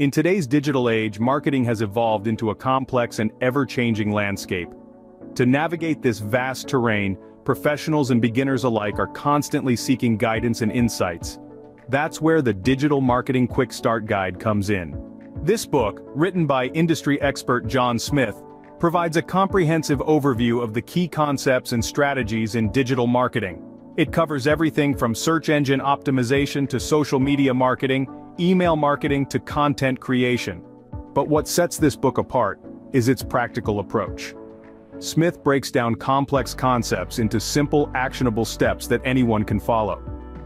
In today's digital age, marketing has evolved into a complex and ever-changing landscape. To navigate this vast terrain, professionals and beginners alike are constantly seeking guidance and insights. That's where the Digital Marketing Quick Start Guide comes in. This book, written by industry expert John Smith, provides a comprehensive overview of the key concepts and strategies in digital marketing. It covers everything from search engine optimization to social media marketing, email marketing to content creation. But what sets this book apart is its practical approach. Smith breaks down complex concepts into simple, actionable steps that anyone can follow.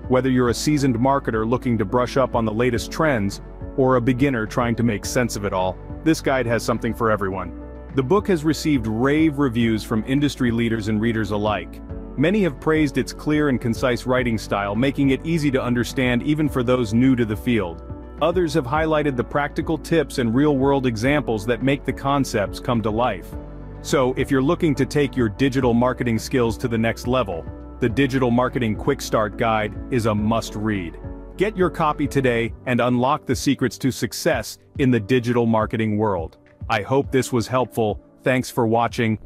Whether you're a seasoned marketer looking to brush up on the latest trends, or a beginner trying to make sense of it all, this guide has something for everyone. The book has received rave reviews from industry leaders and readers alike. Many have praised its clear and concise writing style, making it easy to understand even for those new to the field. Others have highlighted the practical tips and real-world examples that make the concepts come to life. So, if you're looking to take your digital marketing skills to the next level, the Digital Marketing Quick Start Guide is a must-read. Get your copy today and unlock the secrets to success in the digital marketing world. I hope this was helpful. Thanks for watching.